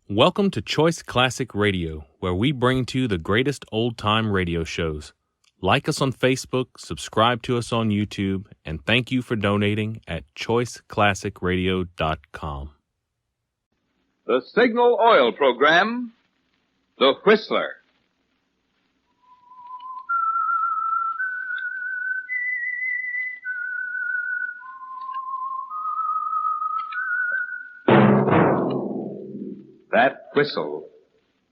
Welcome to Choice Classic Radio, where we bring to you the greatest old-time radio shows. Like us on Facebook, subscribe to us on YouTube, and thank you for donating at choiceclassicradio.com. The Signal Oil Program, The Whistler. That whistle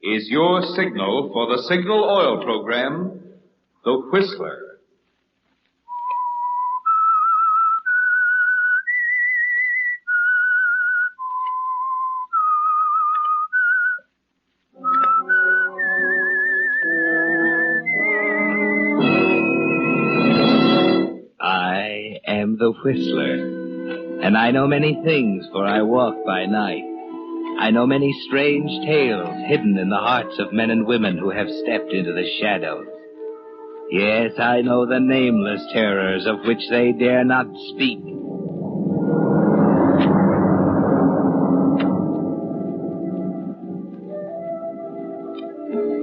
is your signal for the Signal Oil Program, The Whistler. I am the Whistler, and I know many things, for I walk by night. I know many strange tales hidden in the hearts of men and women who have stepped into the shadows. Yes, I know the nameless terrors of which they dare not speak.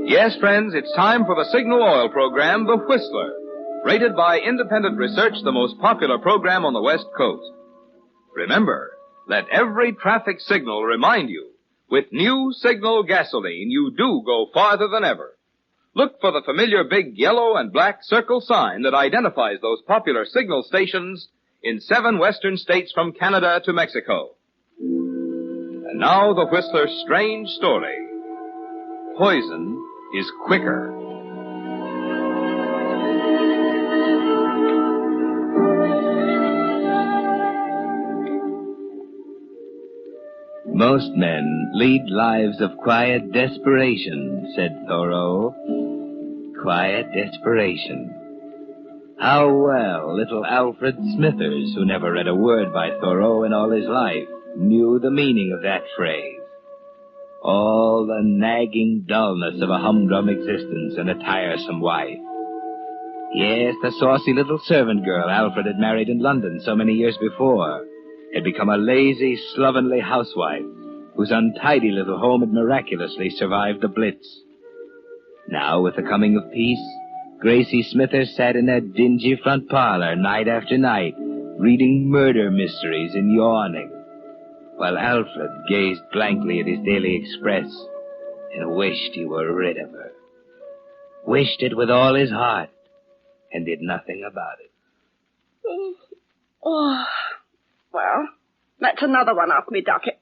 Yes, friends, it's time for the Signal Oil Program, The Whistler. Rated by independent research, the most popular program on the West Coast. Remember, let every traffic signal remind you, with new Signal gasoline, you do go farther than ever. Look for the familiar big yellow and black circle sign that identifies those popular signal stations in 7 western states from Canada to Mexico. And now the Whistler's strange story. Poison is quicker. Most men lead lives of quiet desperation, said Thoreau. Quiet desperation. How well little Alfred Smithers, who never read a word by Thoreau in all his life, knew the meaning of that phrase. All the nagging dullness of a humdrum existence and a tiresome wife. Yes, the saucy little servant girl Alfred had married in London so many years before had become a lazy, slovenly housewife whose untidy little home had miraculously survived the Blitz. Now, with the coming of peace, Gracie Smithers sat in her dingy front parlor night after night, reading murder mysteries and yawning, while Alfred gazed blankly at his daily express and wished he were rid of her. Wished it with all his heart, and did nothing about it. Oh, well, that's another one off me docket.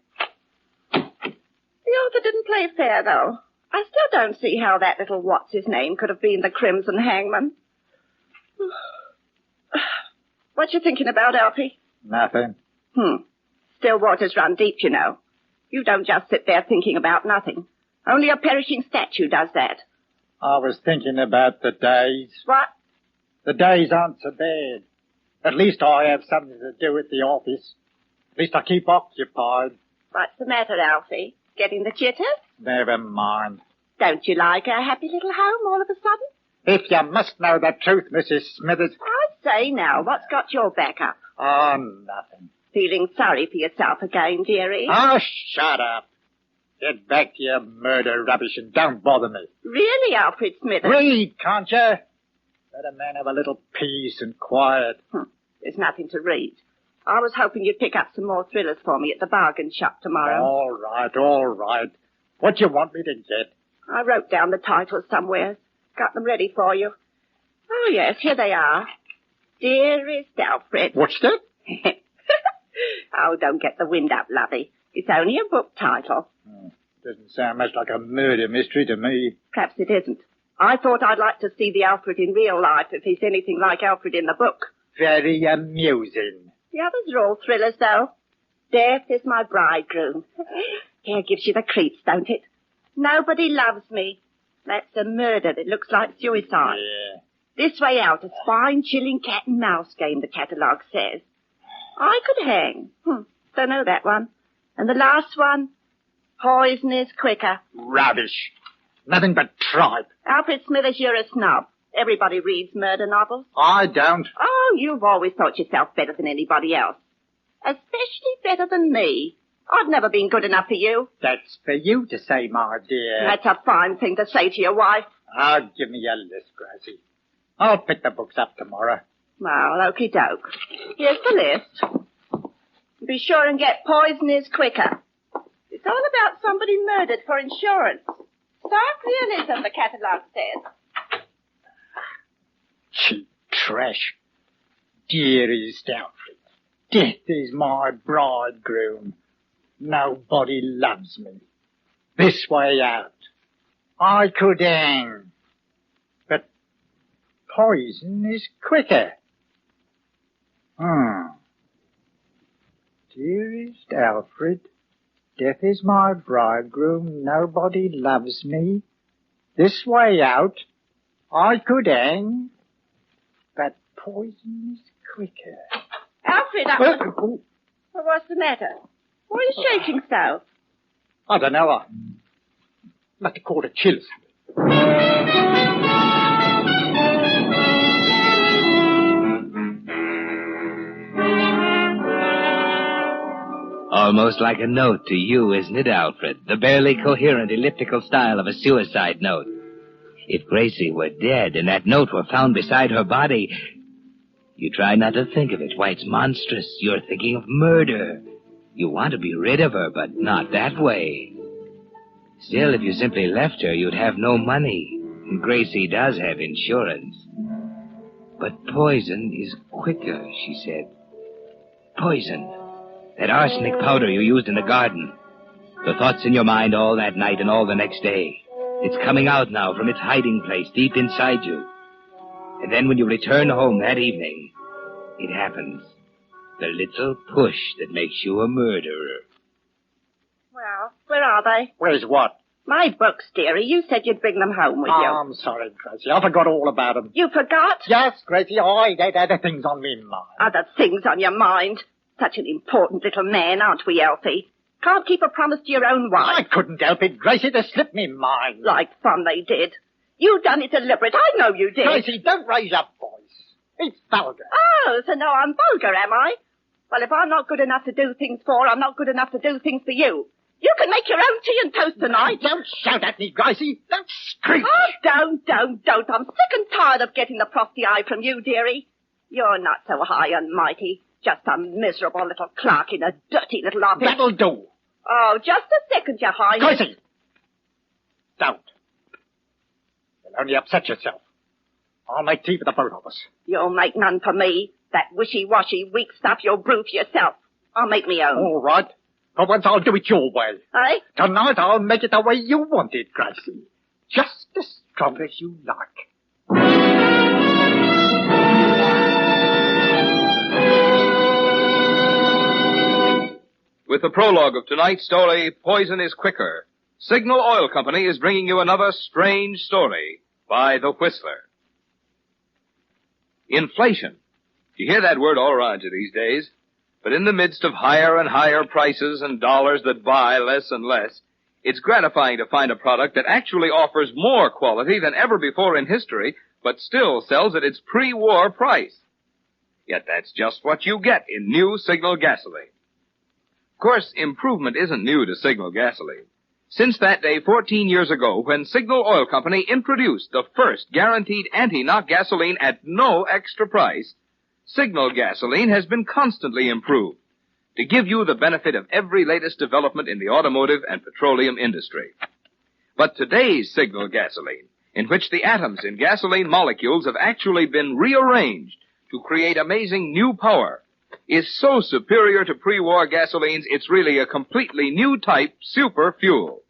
The author didn't play fair, though. I still don't see how that little what's-his-name could have been the Crimson Hangman. What you thinking about, Alfie? Nothing. Still waters run deep, you know. You don't just sit there thinking about nothing. Only a perishing statue does that. I was thinking about the days. What? The days aren't so bad. At least I have something to do at the office. At least I keep occupied. What's the matter, Alfie? Getting the jitters? Never mind. Don't you like our happy little home all of a sudden? If you must know the truth, Mrs. Smithers. I say now, what's got your back up? Oh, nothing. Feeling sorry for yourself again, dearie? Oh, shut up. Get back to your murder rubbish and don't bother me. Really, Alfred Smithers? Read, can't you? Let a man have a little peace and quiet. There's nothing to read. I was hoping you'd pick up some more thrillers for me at the bargain shop tomorrow. All right. What do you want me to get? I wrote down the titles somewhere. Got them ready for you. Oh, yes, here they are. Dearest Alfred. What's that? Oh, don't get the wind up, lovey. It's only a book title. Doesn't sound much like a murder mystery to me. Perhaps it isn't. I thought I'd like to see the Alfred in real life if he's anything like Alfred in the book. Very amusing. The others are all thrillers, though. Death is my bridegroom. Here gives you the creeps, don't it? Nobody loves me. That's a murder that looks like suicide. Yeah. This way out, a spine-chilling cat-and-mouse game, the catalogue says. I could hang. Don't know that one. And the last one, poison is quicker. Rubbish. Nothing but tripe. Alfred Smithers, you're a snob. Everybody reads murder novels. I don't. Oh, you've always thought yourself better than anybody else. Especially better than me. I've never been good enough for you. That's for you to say, my dear. That's a fine thing to say to your wife. Give me a list, Gracie. I'll pick the books up tomorrow. Well, okie doke. Here's the list. Be sure and get Poison is Quicker. It's all about somebody murdered for insurance. Stark realism, the catalogue says. Cheap trash. Dearest Alfred, death is my bridegroom. Nobody loves me. This way out. I could hang. But poison is quicker. Dearest Alfred, death is my bridegroom. Nobody loves me. This way out. I could hang. But poison is quicker. Alfred, Well, what's the matter? Why are you shaking so? I don't know. I must have caught a chill. Almost like a note to you, isn't it, Alfred? The barely coherent elliptical style of a suicide note. If Gracie were dead and that note were found beside her body, you try not to think of it. Why, it's monstrous. You're thinking of murder. You want to be rid of her, but not that way. Still, if you simply left her, you'd have no money. And Gracie does have insurance. But poison is quicker, she said. Poison. That arsenic powder you used in the garden. The thoughts in your mind all that night and all the next day. It's coming out now from its hiding place deep inside you. And then when you return home that evening, it happens. The little push that makes you a murderer. Well, where are they? Where's what? My books, dearie. You said you'd bring them home with you. I'm sorry, Gracie. I forgot all about them. You forgot? Yes, Gracie, I had other things on me mind. Other things on your mind. Such an important little man, aren't we, Elfie? Can't keep a promise to your own wife. I couldn't help it, Gracie. They slipped me mind. Like fun they did. You done it deliberate. I know you did. Gracie, don't raise your voice. It's vulgar. Oh, so now I'm vulgar, am I? Well, if I'm not good enough to do things for, I'm not good enough to do things for you. You can make your own tea and toast tonight. Don't shout at me, Gracie. Don't scream. Oh, don't. I'm sick and tired of getting the frosty eye from you, dearie. You're not so high and mighty. Just a miserable little clerk in a dirty little office. That'll do. Oh, just a second, Your Highness. Gracie! Don't. You'll only upset yourself. I'll make tea for the both of us. You'll make none for me. That wishy-washy, weak stuff you'll brew for yourself. I'll make me own. All right. For once I'll do it your way. Eh? Tonight I'll make it the way you want it, Gracie. Just as strong as you like. With the prologue of tonight's story, Poison is Quicker, Signal Oil Company is bringing you another strange story by The Whistler. Inflation. You hear that word all around you these days. But in the midst of higher and higher prices and dollars that buy less and less, it's gratifying to find a product that actually offers more quality than ever before in history, but still sells at its pre-war price. Yet that's just what you get in new Signal gasoline. Of course, improvement isn't new to Signal gasoline. Since that day 14 years ago when Signal Oil Company introduced the first guaranteed anti-knock gasoline at no extra price, Signal gasoline has been constantly improved to give you the benefit of every latest development in the automotive and petroleum industry. But today's Signal gasoline, in which the atoms in gasoline molecules have actually been rearranged to create amazing new power, is so superior to pre-war gasolines, it's really a completely new type super fuel.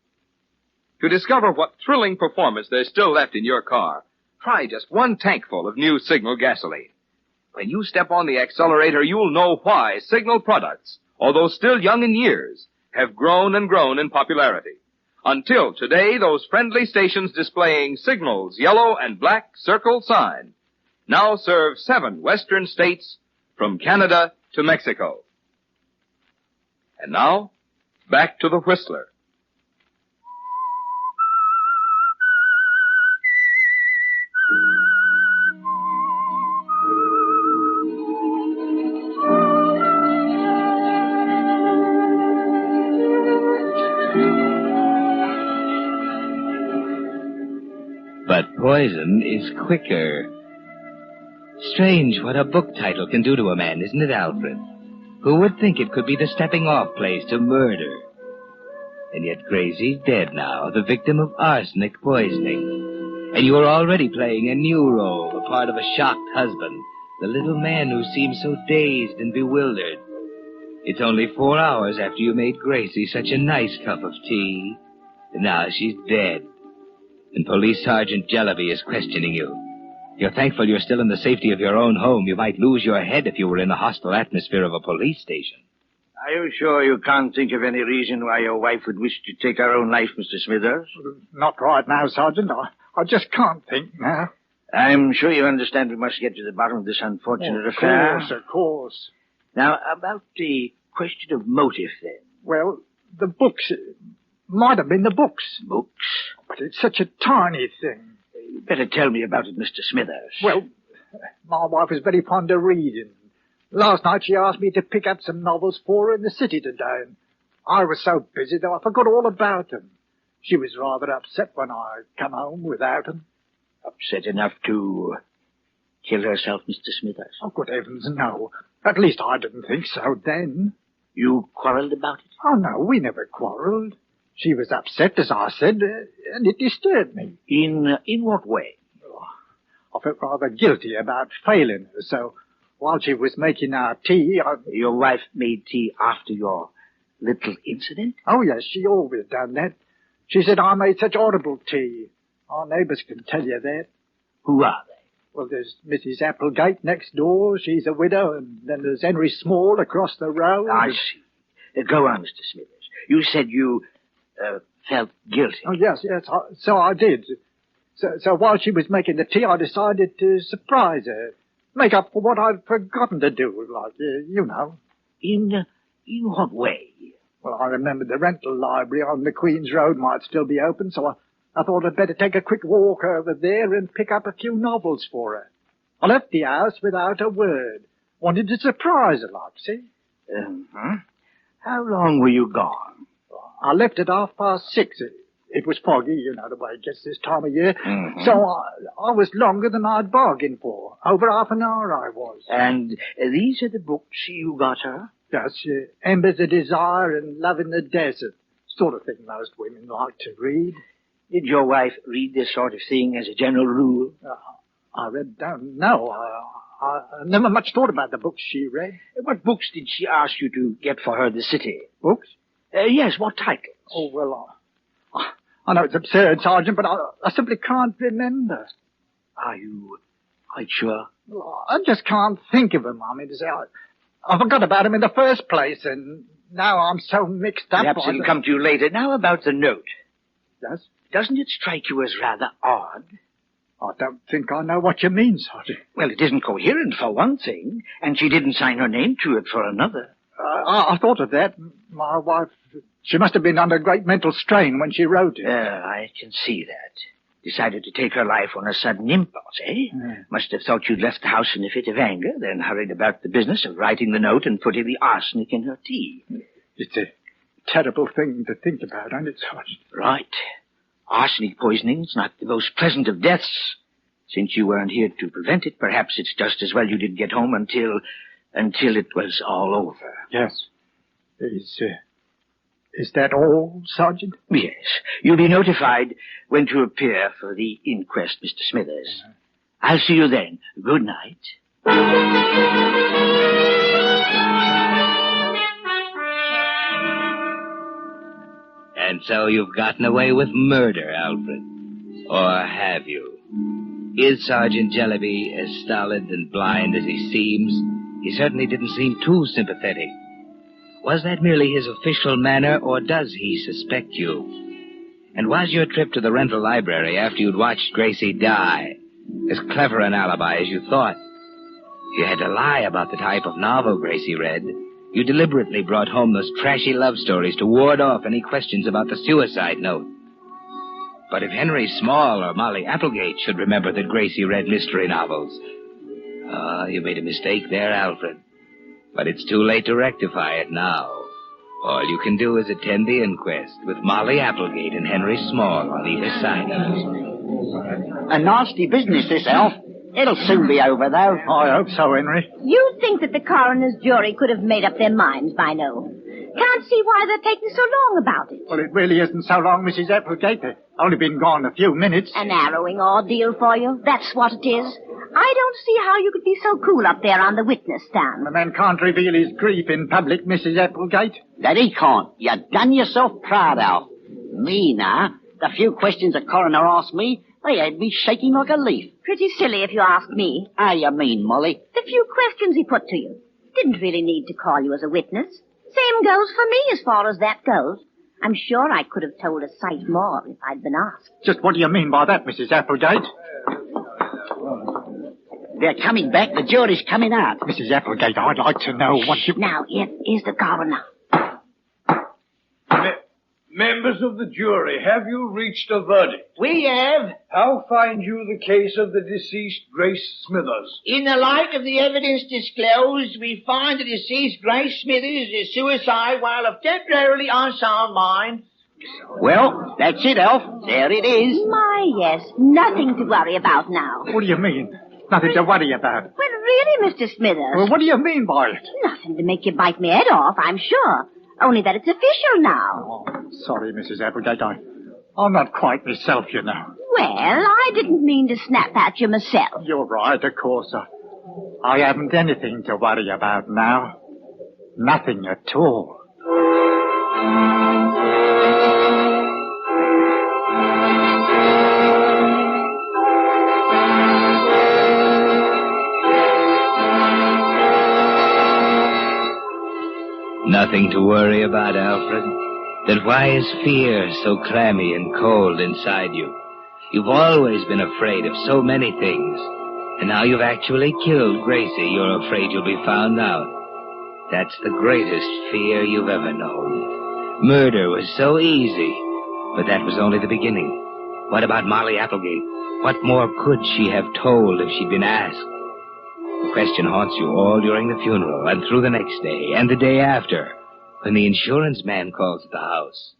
To discover what thrilling performance there's still left in your car, try just one tankful of new Signal gasoline. When you step on the accelerator, you'll know why Signal products, although still young in years, have grown and grown in popularity. Until today, those friendly stations displaying Signal's yellow and black circle sign now serve 7 western states from Canada to Mexico. And now, back to the Whistler. But poison is quicker. Strange what a book title can do to a man, isn't it, Alfred? Who would think it could be the stepping-off place to murder? And yet Gracie's dead now, the victim of arsenic poisoning. And you are already playing a new role, the part of a shocked husband, the little man who seems so dazed and bewildered. It's only 4 hours after you made Gracie such a nice cup of tea. And now she's dead. And Police Sergeant Jellaby is questioning you. You're thankful you're still in the safety of your own home. You might lose your head if you were in the hostile atmosphere of a police station. Are you sure you can't think of any reason why your wife would wish to take her own life, Mr. Smithers? Not right now, Sergeant. I just can't think now. I'm sure you understand we must get to the bottom of this unfortunate affair. Of course. Now, about the question of motive, then. Well, the books. Might have been the books. Books? But it's such a tiny thing. You better tell me about it, Mr. Smithers. Well, my wife is very fond of reading. Last night she asked me to pick up some novels for her in the city today, and I was so busy that I forgot all about them. She was rather upset when I come home without them. Upset enough to kill herself, Mr. Smithers? Oh, good heavens, no. At least I didn't think so then. You quarrelled about it? Oh, no, we never quarrelled. She was upset, as I said, and it disturbed me. In what way? I felt rather guilty about failing her, so while she was making our tea, Your wife made tea after your little incident? Oh, yes, she always done that. She said I made such horrible tea. Our neighbours can tell you that. Who are they? Well, there's Mrs. Applegate next door. She's a widow, and then there's Henry Small across the road. I see. Go on, Mr. Smithers. You said you felt guilty. Oh, yes, so I did. So while she was making the tea, I decided to surprise her. Make up for what I'd forgotten to do, like, you know. In what way? Well, I remembered the rental library on the Queen's Road might still be open, so I thought I'd better take a quick walk over there and pick up a few novels for her. I left the house without a word. Wanted to surprise her, like, see? How long were you gone? I left at 6:30. It was foggy, you know the way it gets this time of year. Mm-hmm. So I was longer than I'd bargained for. Over half an hour I was. And these are the books you got her? Yes, Embers of Desire and Love in the Desert. Sort of thing most women like to read. Did your wife read this sort of thing as a general rule? I don't know. I never much thought about the books she read. What books did she ask you to get for her this city? Books? Yes, what titles? Oh, well, I know it's absurd, Sergeant, but I simply can't remember. Are you quite sure? I just can't think of them. I mean, I forgot about them in the first place, and now I'm so mixed up. Perhaps it'll come to you later. Now about the note. Yes? Doesn't it strike you as rather odd? I don't think I know what you mean, Sergeant. Well, it isn't coherent for one thing, and she didn't sign her name to it for another. I thought of that. My wife, she must have been under great mental strain when she wrote it. I can see that. Decided to take her life on a sudden impulse, eh? Must have thought you'd left the house in a fit of anger, then hurried about the business of writing the note and putting the arsenic in her tea. It's a terrible thing to think about, ain't it, Sergeant? Right. Arsenic poisoning's not the most pleasant of deaths. Since you weren't here to prevent it, perhaps it's just as well you didn't get home until it was all over. Yes. Is that all, Sergeant? Yes. You'll be notified when to appear for the inquest, Mr. Smithers. I'll see you then. Good night. And so you've gotten away with murder, Alfred. Or have you? Is Sergeant Jellaby as stolid and blind as he seems? He certainly didn't seem too sympathetic. Was that merely his official manner, or does he suspect you? And was your trip to the rental library after you'd watched Gracie die as clever an alibi as you thought? You had to lie about the type of novel Gracie read. You deliberately brought home those trashy love stories to ward off any questions about the suicide note. But if Henry Small or Molly Applegate should remember that Gracie read mystery novels... you made a mistake there, Alfred. But it's too late to rectify it now. All you can do is attend the inquest with Molly Applegate and Henry Small on either side of us. A nasty business, this, Elf. It'll soon be over, though. I hope so, Henry. You think that the coroner's jury could have made up their minds by now. Can't see why they're taking so long about it. Well, it really isn't so long, Mrs. Applegate. They've only been gone a few minutes. An harrowing ordeal for you. That's what it is. I don't see how you could be so cool up there on the witness stand. The man can't reveal his grief in public, Mrs. Applegate. That he can't. You done yourself proud, Elf. Me, now. The few questions the coroner asked me, they had me shaking like a leaf. Pretty silly if you ask me. How you mean, Molly? The few questions he put to you. Didn't really need to call you as a witness. Same goes for me as far as that goes. I'm sure I could have told a sight more if I'd been asked. Just what do you mean by that, Mrs. Applegate? They're coming back. The jury's coming out. Mrs. Applegate, I'd like to know what you... Now, here's the coroner. Members of the jury, have you reached a verdict? We have, How find you the case of the deceased Grace Smithers? in the light of the evidence disclosed, we find the deceased Grace Smithers is suicide while of temporarily unsound mind. Well, that's it, Elf. There it is. My, yes. Nothing to worry about now. What do you mean? Nothing to worry about. Well, really, Mr. Smithers. Well, what do you mean by it? Nothing to make you bite me head off, I'm sure. Only that it's official now. Oh, sorry, Mrs. Applegate. I'm not quite myself, you know. Well, I didn't mean to snap at you myself. You're right, of course. I haven't anything to worry about now. Nothing at all. Nothing to worry about, Alfred. Then why is fear so clammy and cold inside you? You've always been afraid of so many things. And now you've actually killed Gracie, you're afraid you'll be found out. That's the greatest fear you've ever known. Murder was so easy, but that was only the beginning. What about Molly Applegate? What more could she have told if she'd been asked? The question haunts you all during the funeral and through the next day and the day after when the insurance man calls at the house.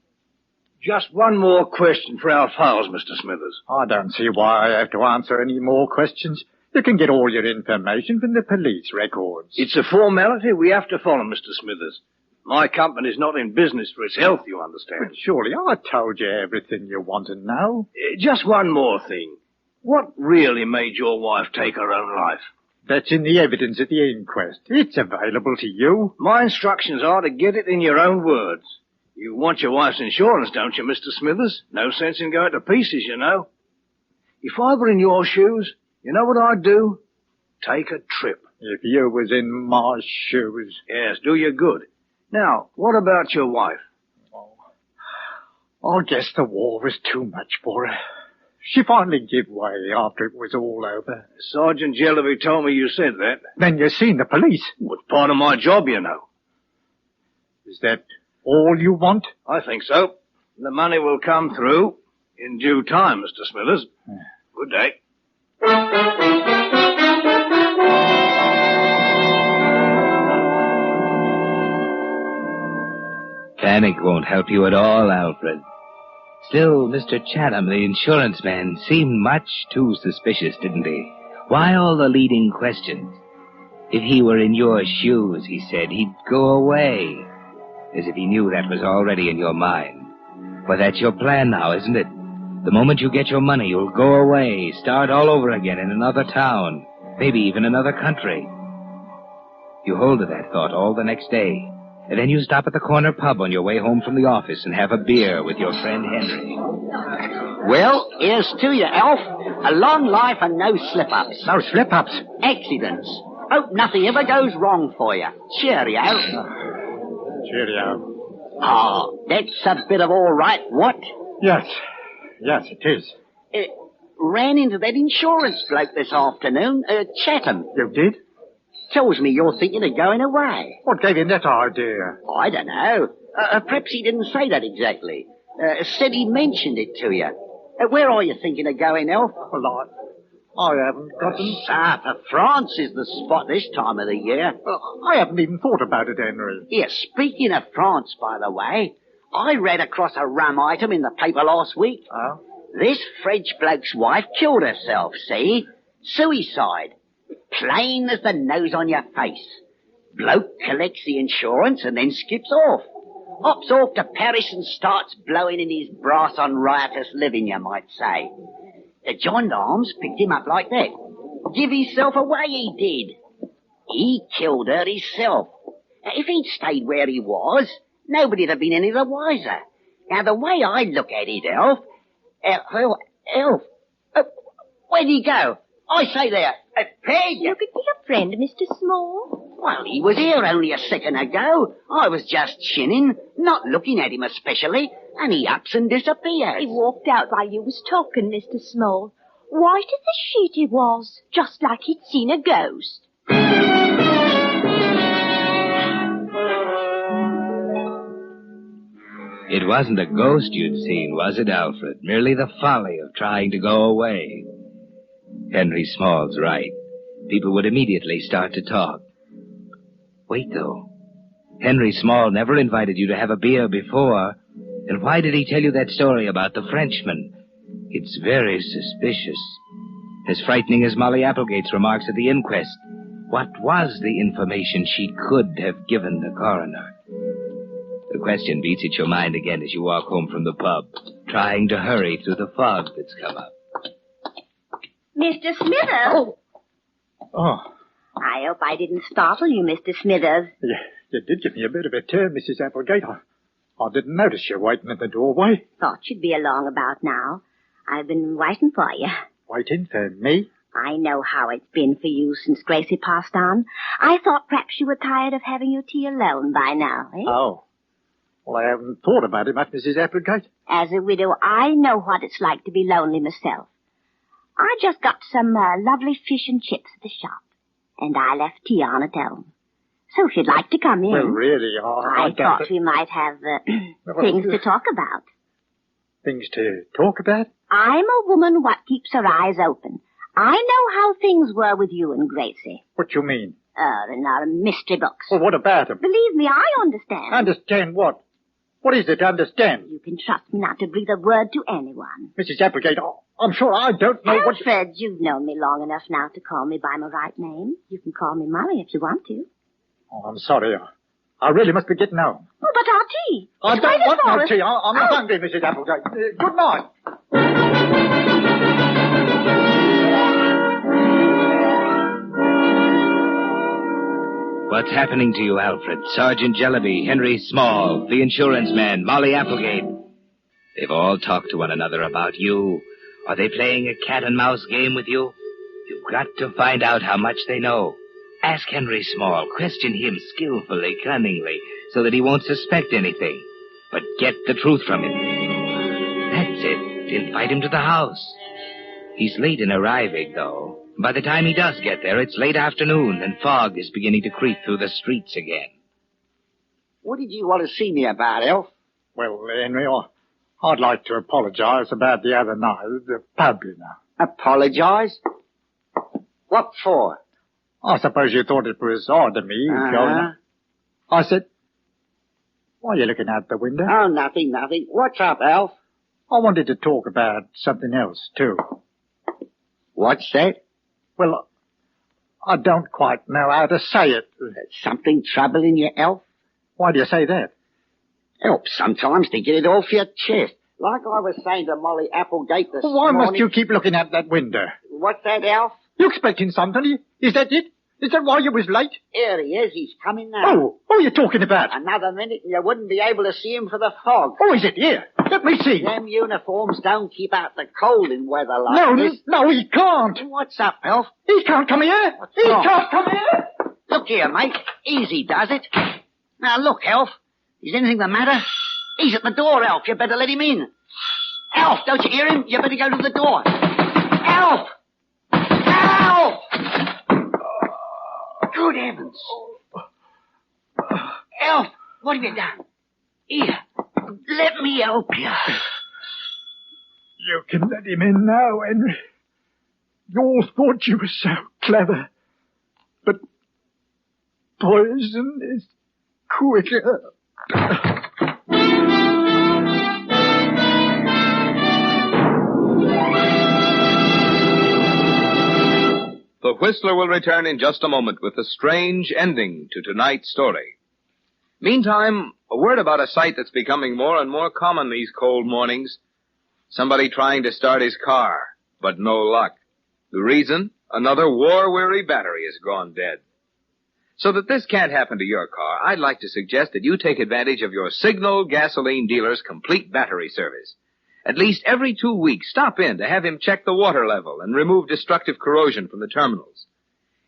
Just one more question for our files, Mr. Smithers. I don't see why I have to answer any more questions. You can get all your information from the police records. It's a formality we have to follow, Mr. Smithers. My company's not in business for its health, you understand. But surely I told you everything you want to know. Just one more thing. What really made your wife take her own life? That's in the evidence at the inquest. It's available to you. My instructions are to get it in your own words. You want your wife's insurance, don't you, Mr. Smithers? No sense in going to pieces, you know. If I were in your shoes, you know what I'd do? Take a trip. If you was in my shoes. Yes, do you good. Now, what about your wife? I guess the war was too much for her. She finally gave way after it was all over. Sergeant Jellyby told me you said that. Then you seen the police. It's part of my job, you know. Is that all you want? I think so. The money will come through in due time, Mr. Smithers. Good day. Panic won't help you at all, Alfred. Still, Mr. Chatham, the insurance man, seemed much too suspicious, didn't he? Why all the leading questions? If he were in your shoes, he said, he'd go away. As if he knew that was already in your mind. Well, that's your plan now, isn't it? The moment you get your money, you'll go away, start all over again in another town, maybe even another country. You hold to that thought all the next day. And then you stop at the corner pub on your way home from the office and have a beer with your friend Henry. Well, here's to you, Elf. A long life and no slip-ups. No slip-ups. Accidents. Hope nothing ever goes wrong for you. Cheerio. Cheerio. Oh, that's a bit of all right, what? Yes, it is. Ran into that insurance bloke this afternoon, Chatham. You did? Tells me you're thinking of going away. What gave you that idea? I don't know. Perhaps he didn't say that exactly. Said he mentioned it to you. Where are you thinking of going, Elf? Well, I haven't gotten... South of France is the spot this time of the year. I haven't even thought about it, Henry. Yeah, speaking of France, by the way, I read across a rum item in the paper last week. Oh? This French bloke's wife killed herself, see? Suicide. Plain as the nose on your face. Bloke collects the insurance and then skips off. Hops off to Paris and starts blowing in his brass on riotous living, you might say. The gendarmes picked him up like that. Give himself away, he did. He killed her himself. If he'd stayed where he was, nobody'd have been any the wiser. Now, the way I look at it, Elf... Elf... where'd he go? I say there, Peg! You could be a friend, Mr. Small. Well, he was here only a second ago. I was just chinning, not looking at him especially, and he ups and disappears. He walked out while you was talking, Mr. Small. White as a sheet he was, just like he'd seen a ghost. It wasn't a ghost you'd seen, was it, Alfred? Merely the folly of trying to go away. Henry Small's right. People would immediately start to talk. Wait, though. Henry Small never invited you to have a beer before. And why did he tell you that story about the Frenchman? It's very suspicious. As frightening as Molly Applegate's remarks at the inquest. What was the information she could have given the coroner? The question beats at your mind again as you walk home from the pub, trying to hurry through the fog that's come up. Mr. Smithers? Oh, I hope I didn't startle you, Mr. Smithers. you did give me a bit of a turn, Mrs. Applegate. I didn't notice you waiting at the doorway. Thought you'd be along about now. I've been waiting for you. Waiting for me? I know how it's been for you since Gracie passed on. I thought perhaps you were tired of having your tea alone by now, eh? Oh. Well, I haven't thought about it much, Mrs. Applegate. As a widow, I know what it's like to be lonely myself. I just got some lovely fish and chips at the shop, and I left tea on at home. So if you'd like to come in... Well, really, I thought we might have things to talk about. Things to talk about? I'm a woman what keeps her eyes open. I know how things were with you and Gracie. What you mean? In our mystery books. Well, what about them? Believe me, I understand. Understand what? What is it to understand? You can trust me not to breathe a word to anyone. Mrs. Applegate, I'm sure I don't know what... Alfred, you've known me long enough now to call me by my right name. You can call me Molly if you want to. Oh, I'm sorry. I really must be getting home. Oh, but our tea. I It's don't waiting want for no us. tea. I'm not hungry, Mrs. Applegate. Good night. What's happening to you, Alfred? Sergeant Jellaby, Henry Small, the insurance man, Molly Applegate. They've all talked to one another about you. Are they playing a cat-and-mouse game with you? You've got to find out how much they know. Ask Henry Small. Question him skillfully, cunningly, so that he won't suspect anything. But get the truth from him. That's it. Invite him to the house. He's late in arriving, though. By the time he does get there, it's late afternoon, and fog is beginning to creep through the streets again. What did you want to see me about, Elf? Well, Henry, I'd like to apologize about the other night at the pub, you know. Apologize? What for? I suppose you thought it was odd of me going... I said, why are you looking out the window? Oh, nothing. What's up, Alf? I wanted to talk about something else, too. What's that? Well, I don't quite know how to say it. Something troubling you, Elf? Why do you say that? Helps sometimes to get it off your chest. Like I was saying to Molly Applegate this Why morning... must you keep looking out that window? What's that, Alf? You expecting somebody? Is that it? Is that why you was late? Here he is. He's coming now. Oh, what are you talking about? Another minute and you wouldn't be able to see him for the fog. Oh, is it here? Let me see. Them uniforms don't keep out the cold in weather like this. No, he can't. What's up, Elf? He can't come here. He can't come here. Look here, mate. Easy does it. Now, look, Elf. Is anything the matter? He's at the door, Elf. You better let him in. Elf, don't you hear him? You better go to the door. Elf! Elf! Good heavens. Elf, what have you done? Here, let me help you. You can let him in now, Henry. You all thought you were so clever. But poison is quicker. Whistler will return in just a moment with the strange ending to tonight's story. Meantime, a word about a sight that's becoming more and more common these cold mornings. Somebody trying to start his car, but no luck. The reason? Another war-weary battery has gone dead. So that this can't happen to your car, I'd like to suggest that you take advantage of your Signal gasoline dealer's complete battery service. At least every 2 weeks, stop in to have him check the water level and remove destructive corrosion from the terminals.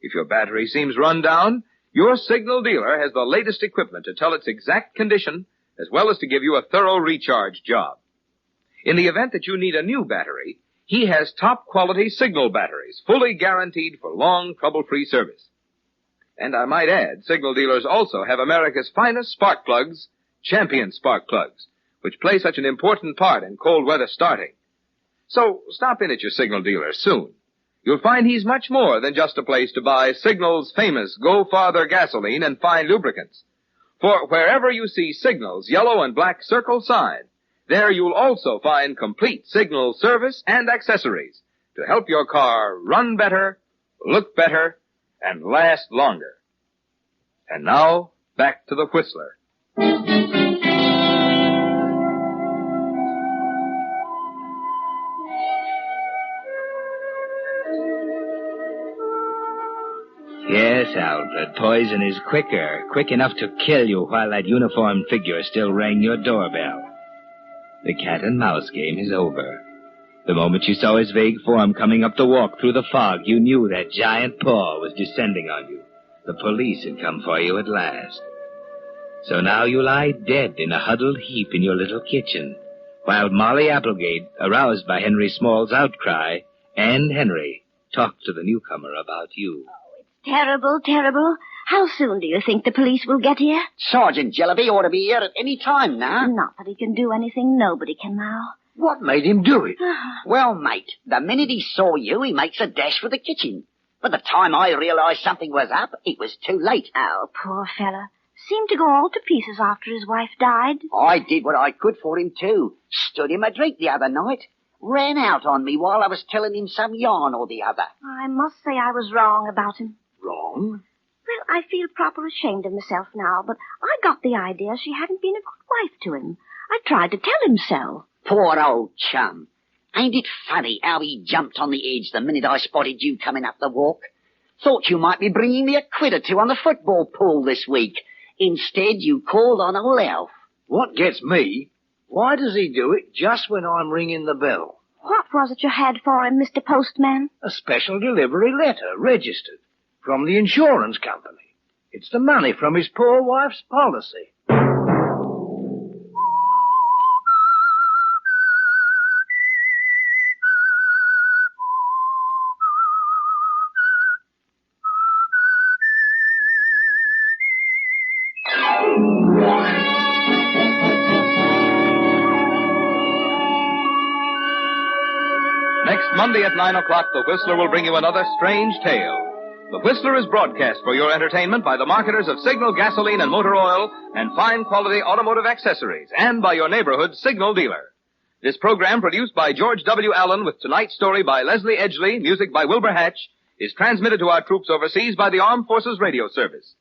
If your battery seems run down, your Signal dealer has the latest equipment to tell its exact condition, as well as to give you a thorough recharge job. In the event that you need a new battery, he has top-quality Signal batteries, fully guaranteed for long, trouble-free service. And I might add, Signal dealers also have America's finest spark plugs, Champion spark plugs, which play such an important part in cold weather starting. So stop in at your Signal dealer soon. You'll find he's much more than just a place to buy Signal's famous Go Farther gasoline and fine lubricants. For wherever you see Signal's yellow and black circle sign, there you'll also find complete Signal service and accessories to help your car run better, look better, and last longer. And now, back to the Whistler. Yes, Alfred, poison is quick enough to kill you while that uniformed figure still rang your doorbell. The cat and mouse game is over. The moment you saw his vague form coming up the walk through the fog, you knew that giant paw was descending on you. The police had come for you at last. So now you lie dead in a huddled heap in your little kitchen, while Molly Applegate, aroused by Henry Small's outcry, and Henry talked to the newcomer about you. Terrible, terrible. How soon do you think the police will get here? Sergeant Jellaby ought to be here at any time now. Not that he can do anything. Nobody can now. What made him do it? Well, mate, the minute he saw you, he makes a dash for the kitchen. By the time I realized something was up, it was too late. Oh, poor fella. Seemed to go all to pieces after his wife died. I did what I could for him, too. Stood him a drink the other night. Ran out on me while I was telling him some yarn or the other. I must say I was wrong about him. Wrong? Well, I feel proper ashamed of myself now, but I got the idea she hadn't been a good wife to him. I tried to tell him so. Poor old chum. Ain't it funny how he jumped on the edge the minute I spotted you coming up the walk? Thought you might be bringing me a quid or two on the football pool this week. Instead, you called on old Alf. What gets me? Why does he do it just when I'm ringing the bell? What was it you had for him, Mr. Postman? A special delivery letter, registered, from the insurance company. It's the money from his poor wife's policy. Next Monday at 9 o'clock, the Whistler will bring you another strange tale. The Whistler is broadcast for your entertainment by the marketers of Signal gasoline and motor oil and fine quality automotive accessories, and by your neighborhood Signal dealer. This program, produced by George W. Allen with tonight's story by Leslie Edgley, music by Wilbur Hatch, is transmitted to our troops overseas by the Armed Forces Radio Service.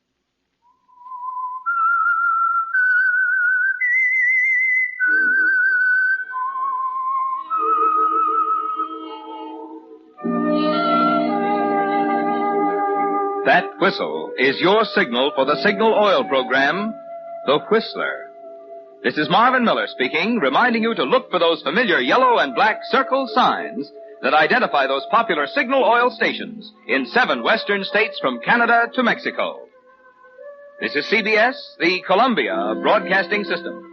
That whistle is your signal for the Signal Oil program, The Whistler. This is Marvin Miller speaking, reminding you to look for those familiar yellow and black circle signs that identify those popular Signal Oil stations in 7 western states from Canada to Mexico. This is CBS, the Columbia Broadcasting System.